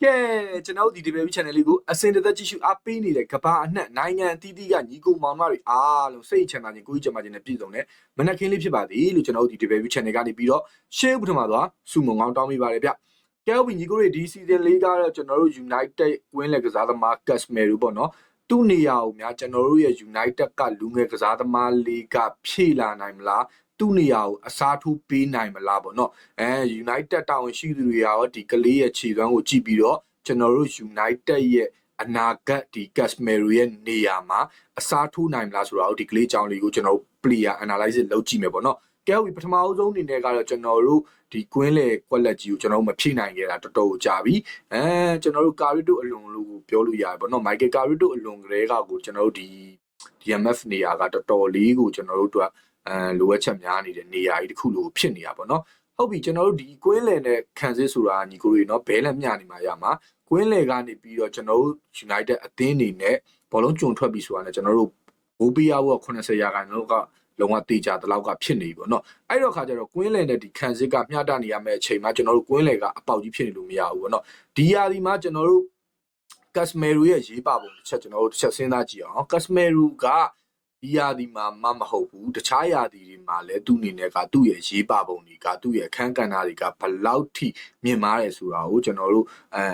ကဲကျွန်တော်ဒီ debate channel လေးကိုအစင်တသက်ကြည့်ရှုအားပေးနေတဲ့ကဘာအနှံ့နိုင်ငံအသီးသီးကညီကိုမောင်မတွေအားလုံးစိတ်ချမ်းသာခြင်းကိုယ်ကြီးချမ်းသာခြင်းနဲ့ပြည့်စုံတဲ့မနက်ခင်းလေးဖြစ်ပါသည်လို့ကျွန်တော်ဒီ debate channel ကနေပြီးတော့ရှေးဥပထမသွားစုမုံကောင်းတောင်းမိပါတယ်ဗျကဲဟုတ်ပြီညီကိုတွေဒီ season လေးကတော့ကျွန်တော်တို့ United ဝင်းလက်ကစားသမား Casemiro ပေါ့နော်သူ့နေရာကိုများကျွန်တော်တို့ရဲ့ United ကလူငယ်ကစားသမားလေးကဖြည့်လာနိုင်မလားသူ့နေရာကိုအစားထိုးပေးနိုင်မလားပေါ့နော်United တာဝန်ရှိသူတွေရောဒီကလေးရဲ့ခြေစွမ်းကိုကြည့်ပြီးတော့ကျွန်တော်တို့ United ရဲ့အနာဂတ်ဒီ Casemiro ရဲ့နေရာမှာအစားထိုးနိုင်မလားဆိုတော့ဒီကလေးအကြောင်းလေးကိုကျွန်တော်တို့ player analysis လုပ်ကြည့်မယ်ပေါ့နော်ကဲဟုတ်ပြီပထမအဆုံးအနေနဲ့ကတော့ကျွန်တော်တို့ဒီကွင်းလေကွက်လက်ကြီးကိုကျွန်တော်တို့မဖြည့်နိုင်ခဲ့တာတော်တော်ကြာပြီကျွန်တော်တို့ Carrito အလွန်လို့ပြောလို့ရတယ်ပေါ့နော် Michael Carrito အလွန်ကလေးကကိုကျွန်တော်တို့ဒီ DMF နေရာကတော်တော်လေးကိုကျွန်တော်တို့တို့လိုအပ်ချက်များနေတဲ့နေရာကြီးတစ်ခုလိုဖြစ်နေတာပေါ့နော်ဟုတ်ပြီကျွန်တော်တို့ဒီကွင်းလယ်နဲ့ခံစစ်ဆိုတာညီကိုတွေနော်ဘဲလက်မျှနေမှာရမှာကွင်းလယ်ကနေပြီးတော့ကျွန်တော်တို့ United အသင်းအနေနဲ့ဘောလုံးကြုံထွက်ပြီးဆိုတာနဲ့ကျွန်တော်တို့ဘိုးပီယာဘော80ရာခိုင်နှုန်းကလုံးဝတေချာတလောက်ကဖြစ်နေပြီပေါ့နော်အဲ့တော့ခါကျတော့ကွင်းလယ်နဲ့ဒီခံစစ်ကမျှတနေရမယ့်အချိန်မှာကျွန်တော်တို့ကွင်းလယ်ကအပေါက်ကြီးဖြစ်နေလို့မရဘူးပေါ့နော်ဒီယာဒီမှာကျွန်တော်တို့ Casemiro ရဲ့ရေးပါပုံတစ်ချက်ကျွန်တော်တို့တစ်ချက်စဉ်းစားကြည့်အောင် Casemiro ကဒီယာဒီမှာမဟုတ်ဘူးတခြားယာဒီတွေမှာလည်းသူ့အနေနဲ့ကသူ့ရဲ့ရေးပါပုံတွေကသူ့ရဲ့အခန်းကဏ္ဍတွေကဘလောက်ထိမြင်မာတယ်ဆိုတာကိုကျွန်တော်တို့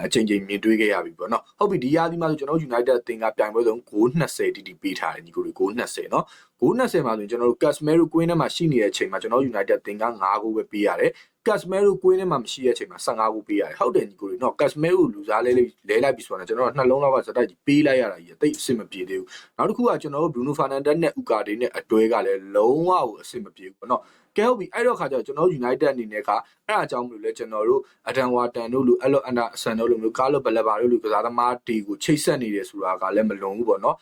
အချိန်ချင်းမြင်တွေ့ခဲ့ရပြီပေါ့နော်ဟုတ်ပြီဒီယာဒီမှာဆိုကျွန်တော်တို့ United အသင်းကပြိုင်ပွဲဆုံးဂိုး20တိတိပေးထားတယ်ညီကိုတွေဂိုး20နော်ဂိုး20မှာဆိုရင်ကျွန်တော်တို့ Casemiro ကွင်းထဲမှာရှိနေတဲ့အချိန်မှာကျွန်တော် United အသင်းက9ဂိုးပဲပေးရတယ်Casemiro ကွင်းထဲမှာမရှိတဲ့အချိန်မှာ15ဂိုးပေးရတယ်ဟုတ်တယ်ညီကိုတွေနော် Casemiro လူစားလဲလိုက်ပြီဆိုတော့ကျွန်တော်တို့နှလုံးလောက်ကစတိုက်ကြီးပေးလိုက်ရတာကြီးအသိအဆင်မပြေသေးဘူးနောက်တစ်ခုကကျွန်တော်တို့ Bruno Fernandes နဲ့ Ugarte နဲ့အတွဲကလည်းလုံးဝကိုအဆင်မပြေဘူးပေါ့နော်ကဲဟုတ်ပြီအဲ့တော့ခါကျတော့ကျွန်တော် United အနေနဲ့ကအဲ့အကြောင်းမလို့လဲကျွန်တော်တို့အဒန်ဝါတန်တို့လူအဲ့လိုအန်ဒါအဆန်တို့လိုမျိုးကားလိုဘလက်ဘာတို့လူကစားသမားတွေကိုချိတ်ဆက်နေတယ်ဆိုတာကလည်းမလွန်ဘူးပေါ့နော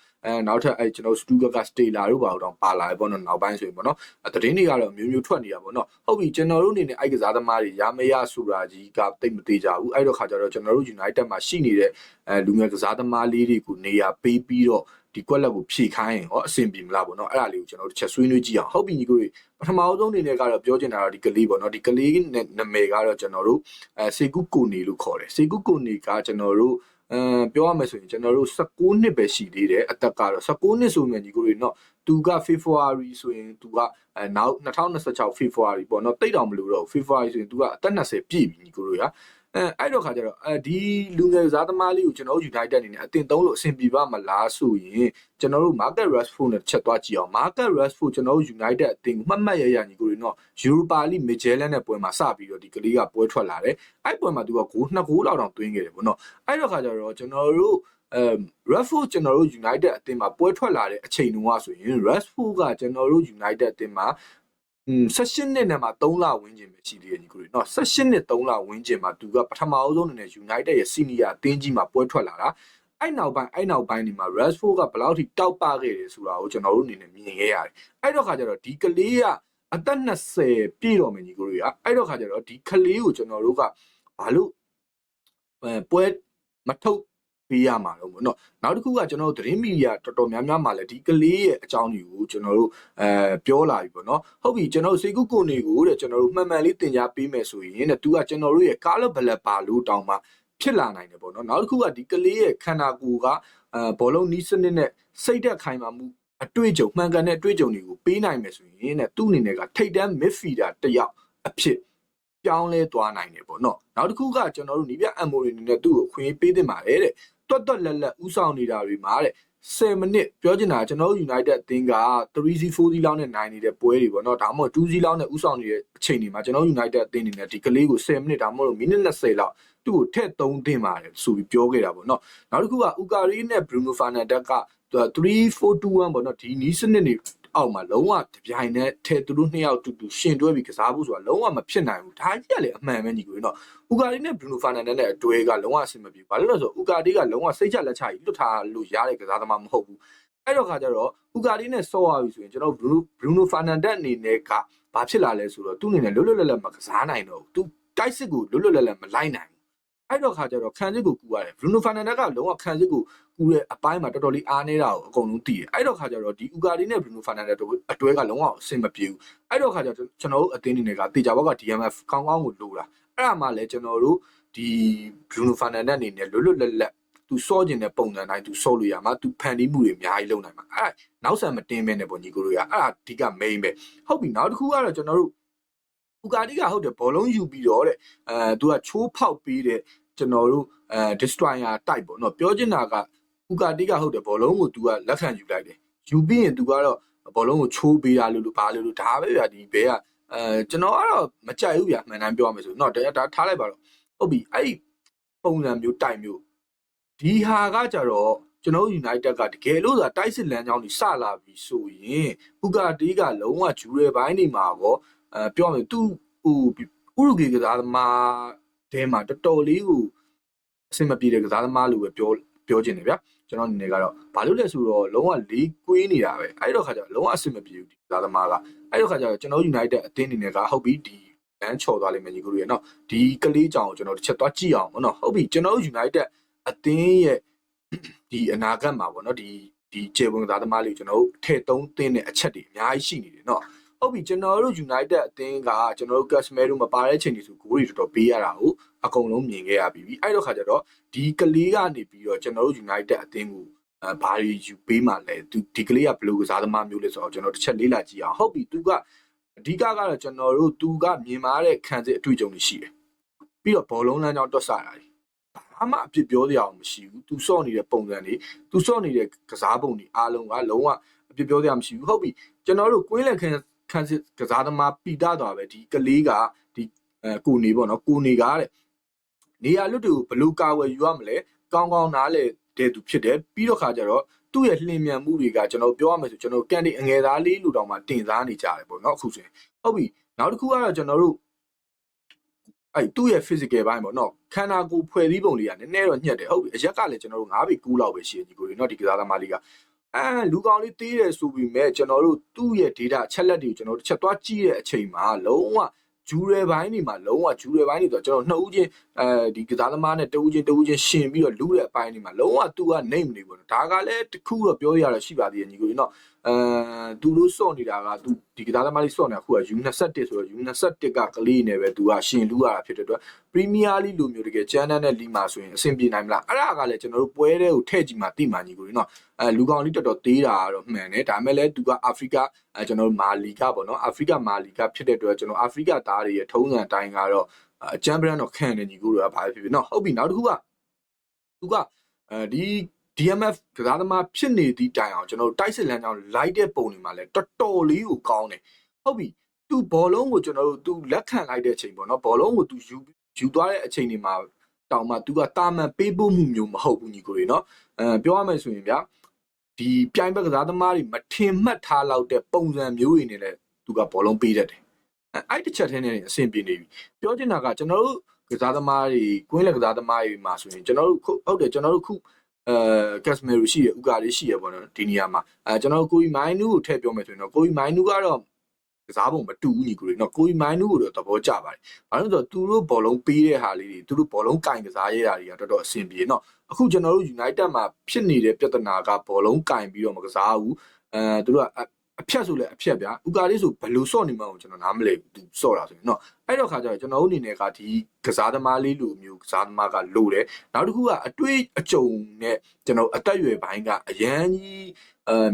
်နောက်ထပ်အဲ့ကျွန်တော်စတူဂတ်ကစတေလာတို့ပါတော့ပါလာတယ်ပေါ့နော်နောက်ပိုင်းဆိုရင်ပေါ့နော်သတင်းတွေကတော့မျိုးမျိုးထွက်နေတာပေါ့နော်ဟုတ်ပြီကျွန်တော်တို့အနေနဲ့အဲ့ကစားသမားတွေရမရဆိုတာကြီးကတိတ်မသေးကြဘူးအဲ့တော့ခါကျတော့ကျွန်တော်တို့ United မှာရှိနေတဲ့လူငယ်ကစားသမားလေးတွေကိုနေရာပေးပြီးတော့ဒီကွက်လက်ကိုဖြည့်ခိုင်းရင်ဟောအဆင်ပြေမလားပေါ့နော်အဲ့ဒါလေးကိုကျွန်တော်တို့တစ်ချက်ဆွေးနွေးကြည့်အောင်ဟုတ်ပြီညီကိုတွေပထမအဆုံးအနေနဲ့ကတော့ပြောချင်တာတော့ဒီကလေးပေါ့နော်ဒီကလေးနာမည်ကတော့ကျွန်တော်တို့စေကူကိုနီလို့ခေါ်တယ်စေကူကိုနီကကျွန်တော်တို့ပြောရမယ်ဆိုရင်ကျွန်တော်တို့16နှစ်ပဲရှိသေးတယ်အသက်ကတော့16နှစ်ဆိုမြန်ညီကိုတွေเนาะသူက February ဆိုရင်သူကနောက်2026 February ပေါ့เนาะတိတ်တော်မလို့တော့ February ဆိုရင်သူကအသက်20ပြည့်ပြီညီကိုတွေကအဲ့တော့ခါကျတော့ဒီလူငယ်စားသမားလေးကိုကျွန်တော်တို့ United အနေနဲ့အတင်သုံးလို့အဆင်ပြေပါမလားဆိုရင်ကျွန်တော်တို့ Marcus Rashford နဲ့ချက်သွားကြည့်အောင် Marcus Rashford ကျွန်တော်တို့ United အတင်ကိုမှတ်ရညီကိုတွေเนาะ Europa League Midtjylland နဲ့ပွဲမှာစပြီးတော့ဒီကလေးကပွဲထွက်လာတယ်အဲ့ပွဲမှာသူက2ဂိုးလောက်တောင်သွင်းခဲ့တယ်ပေါ့เนาะအဲ့တော့ခါကျတော့ကျွန်တော်တို့Rashford ကျွန်တော်တို့ United အတင်မှာပွဲထွက်လာတဲ့အချိန်တုန်းကဆိုရင် Rashford ကကျွန်တော်တို့ United အတင်မှာ16နှစ်နဲ့မှာ3လဝန်းကျင်ပဲရှိသေးတယ်ညီကိုတွေเนาะ16နှစ်3လဝန်းကျင်မှာသူကပထမအဆုံးအနေနဲ့ United ရဲ့ Senior အသင်းကြီးမှာပွဲထွက်လာတာအဲ့နောက်ပိုင်းဒီမှာ Rashford ကဘယ်လောက်ထိတောက်ပခဲ့တယ်ဆိုတာကိုကျွန်တော်တို့အနေနဲ့မြင်ခဲ့ရတယ်အဲ့တော့ခါကျတော့ဒီကလေးကအသက်20ပြည့်တော်မယ်ညီကိုတွေကအဲ့တော့ခါကျတော့ဒီကလေးကိုကျွန်တော်တို့ကဘာလို့ပွဲမထုတ်ပေးရမှာတော့ပေါ့နော်နောက်တစ်ခုကကျွန်တော်တို့သတင်းမီဒီယာတော်တော်များများမှာလည်းဒီကလေးရဲ့အကြောင်းတွေကိုကျွန်တော်တို့ပြောလာပြီပေါ့နော်ဟုတ်ပြီကျွန်တော်တို့စေကုကိုနေကိုတဲ့ကျွန်တော်တို့မှန်မှန်လေးတင် जा ပေးမယ်ဆိုရင်တဲ့သူကကျွန်တော်တို့ရဲ့ကားလဘလက်ပါလို့တောင်းမှဖြစ်လာနိုင်တယ်ပေါ့နော်နောက်တစ်ခုကဒီကလေးရဲ့ခန္ဓာကိုယ်ကဘောလုံးနီးစနစ်နဲ့စိတ်သက်ခိုင်မာမှုအတွေ့အကြုံမှန်ကန်တဲ့အတွေ့အကြုံတွေကိုပေးနိုင်မယ်ဆိုရင်တဲ့သူ့အနေနဲ့ကထိတ်တန်း midfielder တစ်ယောက်အဖြစ်ပြောင်းလဲသွားနိုင်တယ်ပေါ့နော်နောက်တစ်ခုကကျွန်တော်တို့နီးပြအမ်မိုရီနေနဲ့သူ့ကိုခွင့်ပေးသင့်ပါတယ်တဲ့တွတ်လက်ဥဆောင်နေတာတွေမှာတဲ့10မိနစ်ပြောချင်တာကျွန်တော်တို့ United အသင်းက 3-4 စီးလောက်နဲ့နိုင်နေတဲ့ပွဲတွေပေါ့နော်ဒါမှမဟုတ်2စီးလောက်နဲ့ဥဆောင်နေတဲ့အချိန်တွေမှာကျွန်တော်တို့ United အသင်းအနေနဲ့ဒီကလေးကို10မိနစ်ဒါမှမဟုတ်မိနစ်20လောက်သူ့ကိုထည့်သုံးသင့်ပါတယ်ဆိုပြီးပြောခဲ့တာပေါ့နော်နောက်တစ်ခုက Ugarte နဲ့ Bruno Fernandes က3-4-2-1ပေါ့နော်ဒီနီးစနစ်တွေအောက်မှာလုံးဝတပြိုင်နက်ထဲသူတို့နှစ်ယောက်တူတူရှင်တွဲပြီးကစားဖို့ဆိုတာလုံးဝမဖြစ်နိုင်ဘူးဒါကြီးကလည်းအမှန်ပဲညီကိုနော်Ugarte နဲ့ Bruno Fernandes နဲ့အတွဲကလုံးဝအဆင်မပြေဘာလို့လဲဆိုတော့ Ugarte ကလုံးဝစိတ်ချလက်ချကြီးလွတ်ထားလို့ရတဲ့ကစားသမားမဟုတ်ဘူးအဲ့တော့ခါကျတော့ Ugarte နဲ့ဆော့ရပြီဆိုရင်ကျွန်တော် Bruno Fernandes အနေနဲ့ကဘာဖြစ်လာလဲဆိုတော့သူ့အနေနဲ့လွတ်လပ်မကစားနိုင်တော့ဘူးသူတိုက်စစ်ကိုလွတ်လပ်မလိုက်နိုင်အဲ့တော့ခါကျတော့ခံစစ်ကိုကူရတယ် Bruno Fernandes ကလုံးဝခံစစ်ကိုကူတဲ့အပိုင်းမှာတော်တော်လေးအားနေတာကိုအကုန်လုံးသိတယ်အဲ့တော့ခါကျတော့ဒီ Ugarte နဲ့ Bruno Fernandes အတွဲကလုံးဝအဆင်မပြေဘူးအဲ့တော့ခါကျတော့ကျွန်တော်တို့အသင်းအနေနဲ့ကတေချာဘောက်က DMF ကောင်းကိုလိုတာအဲ့ဒါမှလည်းကျွန်တော်တို့ Bruno Fernandes အနေနဲ့လွတ်လွတ်လပ်လပ်သူစောကျင်တဲ့ပုံစံတိုင်းသူစောလို့ရမှာသူဖန်တီးမှုတွေအများကြီးလုပ်နိုင်မှာအဲ့နောက်ဆန်မတင်းမဲနဲ့ပေါ့ညီကိုတို့ကအဲ့ဒါအဓိက main ပဲဟုတ်ပြီနောက်တစ်ခုကတော့ကျွန်တော်တို့ဥကာတီကဟုတ်တယ်ဘောလုံးယူပြီးတော့တဲ့သူကချိုးဖောက်ပေးတဲ့ကျွန်တော်တို့destroyer type ပေါ့နော်ပြောချင်တာကဥကာတီကဟုတ်တယ်ဘောလုံးကိုသူကလက်ခံယူလိုက်တယ်ယူပြီးရင်သူကတော့ဘောလုံးကိုချိုးပေးတာလို့ဘာလို့ဒါပဲဗျာဒီဘဲကကျွန်တော်ကတော့မကြိုက်ဘူးဗျာမှန်တမ်းပြောရမယ်ဆိုတော့ဒါထားလိုက်ပါတော့ဟုတ်ပြီအဲ့ပုံစံမျိုးတိုက်မျိုးဒီဟာကကြတော့ကျွန်တော် United ကတကယ်လို့ဆိုတာတိုက်စစ်လမ်းကြောင်းကြီးစလာပြီဆိုရင်ဥကာတီကလုံးဝဂျူရဲပိုင်းနေမှာကောပြောမယ်သူဟိုဥရုဂေကစားသမားတဲမှာတော်တော်လေးကိုအဆင်မပြေတဲ့ကစားသမားလို့ပဲပြောချင်တယ်ဗျာကျွန်တော်အနေနဲ့ကတော့ဘာလို့လဲဆိုတော့လုံးဝလေးကွေးနေတာပဲအဲ့တော့ခါကျတော့လုံးဝအဆင်မပြေဘူးဒီကစားသမားကအဲ့တော့ခါကျတော့ကျွန်တော် United အသင်းအနေနဲ့ကဟုတ်ပြီဒီလမ်းချော်သွားလိမ့်မယ်ညီကိုတို့ရဲ့နော်ဒီကလေးကြောင်ကိုကျွန်တော်တစ်ချက်သွားကြည့်အောင်ပေါ့နော်ဟုတ်ပြီကျွန်တော် United အသင်းရဲ့ဒီအနာဂတ်မှာပေါ့နော်ဒီကျေပွန်ကစားသမားလေးကျွန်တော်တို့ထဲသုံးသင်းတဲ့အချက်တွေအများကြီးရှိနေတယ်နော်ဟုတ်ပြီကျွန်တော်တို့ United အသင်းကကျွန်တော်တို့ Casemiro မပါတဲ့ချိန်တွေဆိုဂိုးတွေတော်တော်ပေးရတာကိုအကုန်လုံးမြင်ခဲ့ရပြီအဲ့တော့ခါကျတော့ဒီကလေးကနေပြီးတော့ကျွန်တော်တို့ United အသင်းကိုဘာတွေယူပေးမှလဲဒီကလေးကဘယ်လိုကစားသမားမျိုးလဲဆိုတော့ကျွန်တော်တစ်ချက်လေ့လာကြည့်အောင်ဟုတ်ပြီသူကအဓိကကတော့ကျွန်တော်တို့သူကမြင်မာတဲ့ခံစစ်အတွေ့အကြုံတွေရှိတယ်ပြီးတော့ဘောလုံးလမ်းကြောင်းတွက်ဆတာတွေဘာမှအဖြစ်ပြောစရာမရှိဘူးသူစော့နေတဲ့ပုံစံတွေသူစော့နေတဲ့ကစားပုံတွေအားလုံးကလုံးဝအဖြစ်ပြောစရာမရှိဘူးဟုတ်ပြီကျွန်တော်တို့ကွင်းလန်ခံစစ်ကစားသမားပီတာတော့ပဲဒီကလေးကဒီကိုနေပေါ့နော်ကိုနေကားတဲ့နေရာလွတ်တွေကိုဘယ်လိုကာဝယ်ယူရမလဲကောင်းကောင်းနားလေတဲ့သူဖြစ်တယ်ပြီးတော့ခါကျတော့သူ့ရဲ့လှင်မြန်မှုတွေကကျွန်တော်ပြောရမယ်ဆိုကျွန်တော်ကန်ဒီအငယ်သားလေးလူတောင်မှတင်စားနေကြတယ်ပေါ့နော်အခုဆိုရင်ဟုတ်ပြီနောက်တစ်ခုကတော့ကျွန်တော်တို့အဲ့သူ့ရဲ့ physical ဘိုင်းပေါ့နော်ခန္ဓာကိုယ်ဖွဲ့စည်းပုံလေးကနည်းနည်းတော့ညှက်တယ်ဟုတ်ပြီအရက်ကလည်းကျွန်တော်တို့9ပေ9လောက်ပဲရှိညီကိုတွေနော်ဒီကစားသမားလေးကလူကောင်လေးသေးတယ်ဆိုပြီးမဲ့ကျွန်တော်တို့သူ့ရဲ့ data အချက်လက်တွေကိုကျွန်တော်တို့တစ်ချက်သွားကြည့်တဲ့အချိန်မှာလုံးဝဂျူရဲပိုင်းတွေမှာလုံးဝဂျူရဲပိုင်းတွေဆိုတော့ကျွန်တော်နှစ်ဦးချင်းဒီကစားသမားနဲ့တဦးချင်းရှင်ပြီးတော့လူတဲ့အပိုင်းတွေမှာလုံးဝသူက name နေပေါ့နော်ဒါကလည်းတခုတော့ပြောရတာရှိပါသေးတယ်ညီကိုကြီးနော်သူတို့စော့နေတာကသူဒီကစားသမားလေးစော့နေတာခုက U21 ဆိုတော့ U21 ကကလေးနေပဲသူကရှင်လူရတာဖြစ်တဲ့အတွက် Premier League လိုမျိုးတကယ်ကျန်းတဲ့လီမာဆိုရင်အဆင်ပြေနိုင်မလားအဲ့ဒါကလည်းကျွန်တော်တို့ပွဲတဲ့ကိုထည့်ကြည့်မှသိမှညီကိုကြီးနော်လူကောင်လေးတော်တော်သေးတာကတော့မှန်တယ်ဒါပေမဲ့လည်းသူကအာဖရိကကျွန်တော်တို့မာလီကပေါ့နော်အာဖရိကမာလီကဖြစ်တဲ့အတွက်ကျွန်တော်အာဖရိကသားတွေရဲ့ထုံးစံအတိုင်းကတော့အချမ်ပီယံတော့ခံနေညီကိုတို့ကဘာဖြစ်ဖြစ်နော်ဟုတ်ပြီနောက်တစ်ခုကသူကဒီ DMF ကစားသမားဖြစ်နေသည့်တိုင်အောင်ကျွန်တော်တို့တိုက်စစ်လမ်းကြောင်းလိုက်တဲ့ပုံတွေမှာလည်းတော်တော်လေးကိုကောင်းတယ်ဟုတ်ပြီသူဘောလုံးကိုကျွန်တော်တို့သူလက်ခံလိုက်တဲ့အချိန်ပေါ့နော်ဘောလုံးကိုသူယူသွားတဲ့အချိန်တွေမှာတောင်မှသူကတာမန်ပေးပို့မှုမျိုးမဟုတ်ဘူးညီကိုတွေနော်ပြောရမယ်ဆိုရင်ဗျာဒီပြိုင်ဘက်ကစားသမားတွေမထင်မှတ်ထားလောက်တဲ့ပုံစံမျိုးတွေနဲ့လည်းသူကဘောလုံးပေးတတ်တယ်အဲ့တစ်ချက်ထဲနဲ့အဆင်ပြေနေပြီပြောချင်တာကကျွန်တော်တို့ကစားသမားတွေကွင်းလက်ကစားသမားတွေမှာဆိုရင်ကျွန်တော်တို့ဟုတ်တယ်ကျွန်တော်တို့ခုCasemiro ရှိရဥကာလေးရှိရပေါ့နော်ဒီနေရာမှာကျွန်တော်ကိုကြီးမိုင်းနူးကိုထည့်ပြောမယ်ဆိုရင်တော့ကိုကြီးမိုင်းနူးကတော့ကစားပုံမတူဘူးညီကိုတွေနော်ကိုကြီးမိုင်းနူးကိုတော့သဘောကျပါတယ်ဘာလို့လဲဆိုတော့သူတို့ဘောလုံးပေးတဲ့ဟာလေးတွေသူတို့ဘောလုံးကင်ကစားရတာတွေကတော်တော်အဆင်ပြေနော်အခုကျွန်တော်တို့ United မှာဖြစ်နေတဲ့ပြဿနာကဘောလုံးကင်ပြီးတော့မကစားဘူးသူတို့ကအဖြတ်ဆိုလဲအဖြတ်ဗျာဥကာလေးဆိုဘယ်လိုစော့နေမှန်းကိုကျွန်တော်နားမလည်ဘူးသူစော့တာဆိုရင်နော်အဲ့တော့ခါကျတော့ကျွန်တော်တို့အနေနဲ့ကဒီကစားသမားလေးလိုမျိုးကစားသမားကလိုတယ်နောက်တစ်ခုကအတွေးအကြုံနဲ့ကျွန်တော်အသက်အရွယ်ပိုင်းကအရန်ကြီ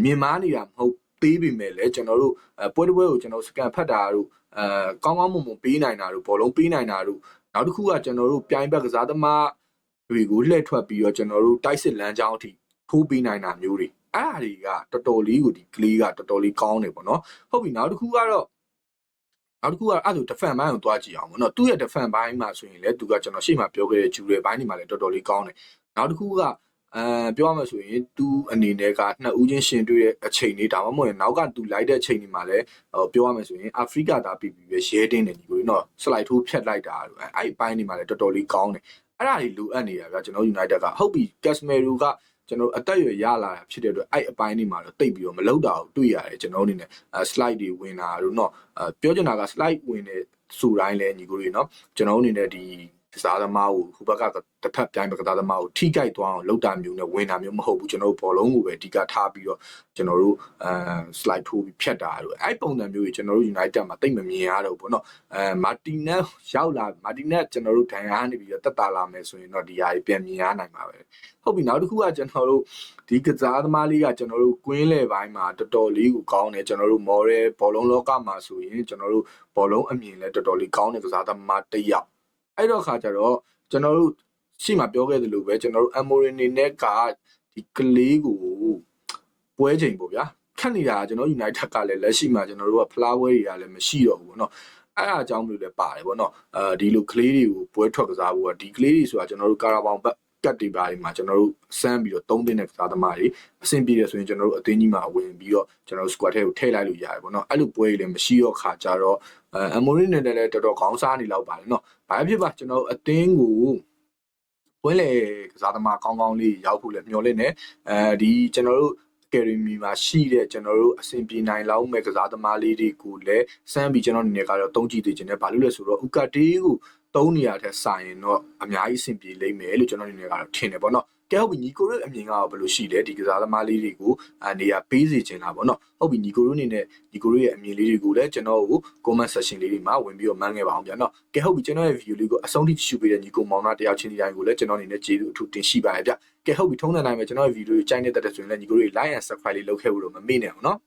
းမြင်မာနေတာမဟုတ်ပေးပေမဲ့လည်းကျွန်တော်တို့ပွဲတစ်ပွဲကိုကျွန်တော်စကန်ဖတ်တာတို့ကောင်းကောင်းမွန်မွန်ပေးနိုင်တာတို့ဘောလုံးပေးနိုင်တာတို့နောက်တစ်ခုကကျွန်တော်တို့ပြိုင်ဘက်ကစားသမားတွေကိုလှည့်ထွက်ပြီးတော့ကျွန်တော်တို့တိုက်စစ်လမ်းကြောင်းအထိထိုးပေးနိုင်တာမျိုးတွေအဲ့အရာတွေကတော်တော်လေးကိုဒီကလေးကတော်တော်လေးကောင်းတယ်ပေါ့နော်ဟုတ်ပြီနောက်တစ်ခုကတော့အဲ့ဒါဆို defense ဘိုင်းကိုတွားကြည့်အောင်ပေါ့နော်သူ့ရဲ့ defense ဘိုင်းမှာဆိုရင်လည်းသူကကျွန်တော်ရှေ့မှာပြောခဲ့တဲ့ဂျူရဲဘိုင်းတွေမှာလည်းတော်တော်လေးကောင်းတယ်နောက်တစ်ခုကပြောရမှာဆိုရင်သူအနေနဲ့ကနှစ်ဦးချင်းရှင်တွေ့တဲ့အချိန်လေးဒါမှမဟုတ်ရင်နောက်ကသူလိုက်တဲ့အချိန်တွေမှာလည်းပြောရမှာဆိုရင်အာဖရိကသားပြည်ပဲရဲတင်းတယ်ညီကိုနော် slide ထိုးဖြတ်လိုက်တာအဲ့အပိုင်းတွေမှာလည်းတော်တော်လေးကောင်းတယ်အဲ့ဒါတွေလိုအပ်နေတာဗျာကျွန်တော် United ကဟုတ်ပြီ Casemiro ကကျွန်တော်အသက်အရွယ်ရလာတာဖြစ်တဲ့အတွက်အဲ့အပိုင်းတွေမှာတော့တိတ်ပြီးတော့မလောက်တာကိုတွေ့ရတယ်ကျွန်တော်အနေနဲ့ slide တွေဝင်တာတို့เนาะပြောချင်တာက slide ဝင်တဲ့စူတိုင်းလဲညီကိုတွေเนาะကျွန်တော်အနေနဲ့ဒီက စားသမားကိုဟိုဘက်ကတစ်ဖက်ပြိုင်ဘက်ကစားသမားကိုထိကြိုက်သွားအောင်လုပ်တာမျိုးနဲ့ဝင်တာမျိုးမဟုတ်ဘူးကျွန်တော်တို့ဘောလုံးကိုပဲအဓိကထားပြီးတော့ကျွန်တော်တို့slide ထိုးပြီးဖြတ်တာလို့အဲ့ပုံစံမျိုးကြီးကျွန်တော်တို့ United မှာတိတ်မမြင်ရတော့ဘူးပေါ့နော်မာတီနက်ရောက်လာမာတီနက်ကျွန်တော်တို့ဒဏ်ရာနေပြီးတော့တက်တာလာမယ်ဆိုရင်တော့ဒီဟာကြီးပြန်မြင်ရနိုင်ပါပဲဟုတ်ပြီနောက်တစ်ခုကကျွန်တော်တို့ဒီကစားသမားလေးကကျွန်တော်တို့ကွင်းလေပိုင်းမှာတော်တော်လေးကိုကောင်းတယ်ကျွန်တော်တို့ model ဘောလုံးလောကမှာဆိုရင်ကျွန်တော်တို့ဘောလုံးအမြင်လဲတော်တော်လေးကောင်းတဲ့ကစားသမားတစ်ယောက်အဲ့တော့ခါကျတော့ကျွန်တော်တို့ရှေ့မှာပြောခဲ့သလိုပဲကျွန်တော်တို့ Amorim နေနဲ့ကဒီကလေးကိုပွဲချိန်ပေါ့ဗျာခက်နေတာကျွန်တော် United ကလည်းလက်ရှိမှာကျွန်တော်တို့က flower တွေကလည်းမရှိတော့ဘူးပေါ့နော်အဲ့အားအကြောင်းမျိုးလည်းပါတယ်ပေါ့နော်ဒီလိုကလေးတွေကိုပွဲထွက်ကစားဖို့ကဒီကလေးတွေဆိုတာကျွန်တော်တို့ကာရာဘောင်ဘက်ကတ်တွေပါတွေမှာကျွန်တော်တို့စမ်းပြီးတော့သုံးသင်းတဲ့ကစားသမားတွေအဆင်ပြေတယ်ဆိုရင်ကျွန်တော်တို့အသင်းကြီးမှာဝင်ပြီးတော့ကျွန်တော်တို့ squad ထဲကိုထည့်လိုက်လို့ရတယ်ပေါ့နော်အဲ့လိုပွဲတွေလည်းမရှိတော့ခါကြတော့Amorim နဲ့လည်းတော်တော်ခေါင်းစားနေလောက်ပါတယ်နော်ဘာဖြစ်ပါကျွန်တော်တို့အသင်းကိုပွဲလေကစားသမားကောင်းကောင်းလေးရောက်ဖို့လည်းမျှော်လင့်နေဒီကျွန်တော်တို့Academy မှာရှိတဲ့ကျွန်တော်တို့အဆင်ပြေနိုင်လောက်မဲ့ကစားသမားလေးတွေကိုလည်းစမ်းပြီးကျွန်တော်အနေနဲ့ကတော့တုံးကြည့်သေးခြင်းနဲ့ဘာလို့လဲဆိုတော့ဥကတေးကိုတုံးနေရတဲ့စာရင်တော့အများကြီးအဆင်ပြေလိမ့်မယ်လို့ကျွန်တော်အနေနဲ့ကတော့ထင်တယ်ပေါ့နော်ကဲဟုတ်ပြီညီကိုတို့အမြင်ကတော့ဘယ်လိုရှိလဲဒီကစားသမားလေးတွေကိုနေရာပေးစီခြင်းလားပေါ့နော်ဟုတ်ပြီညီကိုတို့အနေနဲ့ညီကိုတို့ရဲ့အမြင်လေးတွေကိုလည်းကျွန်တော်ကို comment section လေးတွေမှာဝင်ပြီးတော့မှန်းခဲ့ပါအောင်ဗျာနော်ကဲဟုတ်ပြီကျွန်တော်ရဲ့ video လေးကိုအဆုံးထိကြည့်ရှုပေးတဲ့ညီကိုမောင်နှတယောက်ချင်းဒီတိုင်းကိုလည်းကျွန်တော်အနေနဲ့ကျေးဇူးအထူးတင်ရှိပါတယ်ဗျကဲဟုတ်ပြီထုံးတဲ့တိုင်းပဲကျွန်တော်ရဲ့ video ကိုကြိုက်နေတဲ့တဲ့ဆိုရင်လည်းညီကိုတို့ like and subscribe လေးလုပ်ခဲ့ဖို့တော့မမေ့နဲ့အောင်နော်